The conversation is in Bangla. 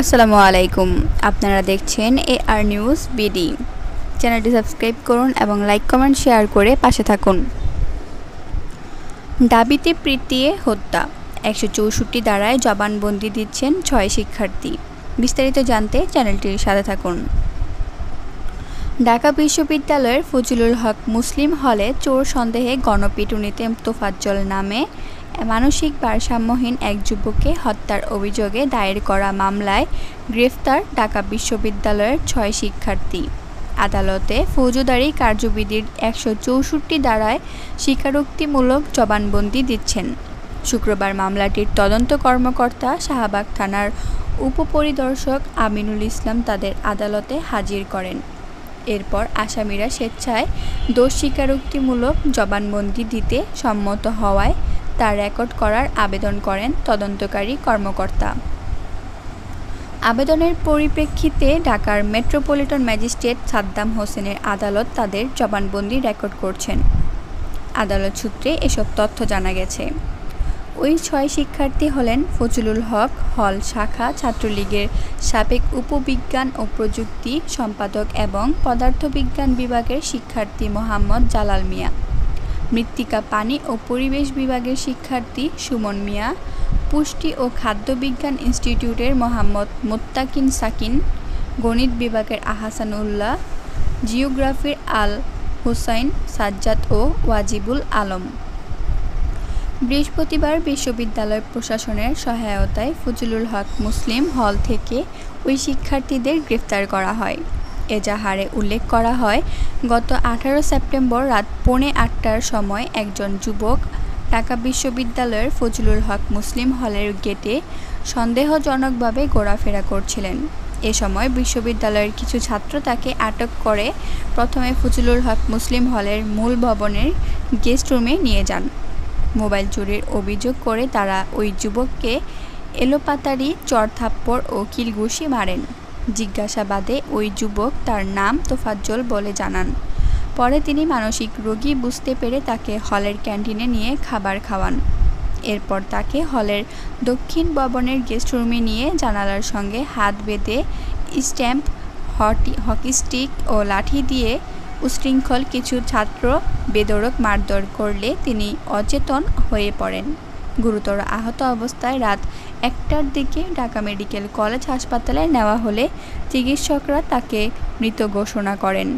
আসসালামু আলাইকুম। আপনারা দেখছেন AR নিউজ বিডি। চ্যানেলটি সাবস্ক্রাইব করুন এবং লাইক কমেন্ট শেয়ার করে পাশে থাকুন। দাবিতে পিটিয়ে হত্যা, 164 ধারায় জবানবন্দি দিচ্ছেন 6 শিক্ষার্থী। বিস্তারিত জানতে চ্যানেলটির সাথে থাকুন। ঢাকা বিশ্ববিদ্যালয়ের ফজলুল হক মুসলিম হলে চোর সন্দেহে গণপিটুনিতে তোফাজ্জল নামে মানসিক ভারসাম্যহীন এক যুবককে হত্যার অভিযোগে দায়ের করা মামলায় গ্রেফতার ঢাকা বিশ্ববিদ্যালয়ের 6 শিক্ষার্থী। আদালতে ফৌজদারি কার্যবিধির 164 ধারায় স্বীকারোক্তিমূলক জবানবন্দি দিচ্ছেন। শুক্রবার মামলাটির তদন্ত কর্মকর্তা শাহবাগ থানার উপপরিদর্শক আমিনুল ইসলাম তাদের আদালতে হাজির করেন। এরপর আসামিরা স্বেচ্ছায় দোষ স্বীকারোক্তিমূলক জবানবন্দি দিতে সম্মত হওয়ায় তা রেকর্ড করার আবেদন করেন তদন্তকারী কর্মকর্তা। আবেদনের পরিপ্রেক্ষিতে ঢাকার মেট্রোপলিটন ম্যাজিস্ট্রেট সাদ্দাম হোসেনের আদালত তাদের জবানবন্দি রেকর্ড করছেন। আদালত সূত্রে এসব তথ্য জানা গেছে। ওই 6 শিক্ষার্থী হলেন ফজলুল হক হল শাখা ছাত্রলীগের সাবেক উপবিজ্ঞান ও প্রযুক্তি সম্পাদক এবং পদার্থবিজ্ঞান বিভাগের শিক্ষার্থী মোহাম্মদ জালাল মিয়া, মৃত্তিকা পানি ও পরিবেশ বিভাগের শিক্ষার্থী সুমন মিয়া, পুষ্টি ও খাদ্য বিজ্ঞান ইনস্টিটিউটের মোহাম্মদ মোত্তাকিন সাকিন, গণিত বিভাগের আহসান উল্লাহ, জিওগ্রাফির আল হুসাইন সাজ্জাদ ও ওয়াজিবুল আলম। বৃহস্পতিবার বিশ্ববিদ্যালয় প্রশাসনের সহায়তায় ফজলুল হক মুসলিম হল থেকে ওই শিক্ষার্থীদের গ্রেফতার করা হয়। এজাহারে উল্লেখ করা হয়, গত 18 সেপ্টেম্বর রাত 7:45টার সময় একজন যুবক ঢাকা বিশ্ববিদ্যালয়ের ফজলুল হক মুসলিম হলের গেটে সন্দেহজনকভাবে ঘোরাফেরা করছিলেন। এ সময় বিশ্ববিদ্যালয়ের কিছু ছাত্র তাকে আটক করে প্রথমে ফজলুল হক মুসলিম হলের মূল ভবনের গেস্ট রুমে নিয়ে যান। মোবাইল চুরির অভিযোগ করে তারা ওই যুবককে এলোপাতাড়ি চড়-থাপ্পড় ও কিলঘুষি মারেন। জিজ্ঞাসাবাদে ওই যুবক তার নাম তোফাজ্জল বলে জানান। পরে তিনি মানসিক রোগী বুঝতে পেরে তাকে হলের ক্যান্টিনে নিয়ে খাবার খাওয়ান। এরপর তাকে হলের দক্ষিণ ভবনের গেস্ট রুমে নিয়ে জানালার সঙ্গে হাত বেঁধে স্ট্যাম্প, হকি স্টিক ও লাঠি দিয়ে উশৃঙ্খল কিছু ছাত্র বেধড়ক মারধর করলে তিনি অচেতন হয়ে পড়েন। গুরুতর আহত অবস্থায় রাত 1টার দিকে ঢাকা মেডিকেল কলেজ হাসপাতালে নেওয়া হলে চিকিৎসকরা তাকে মৃত ঘোষণা করেন।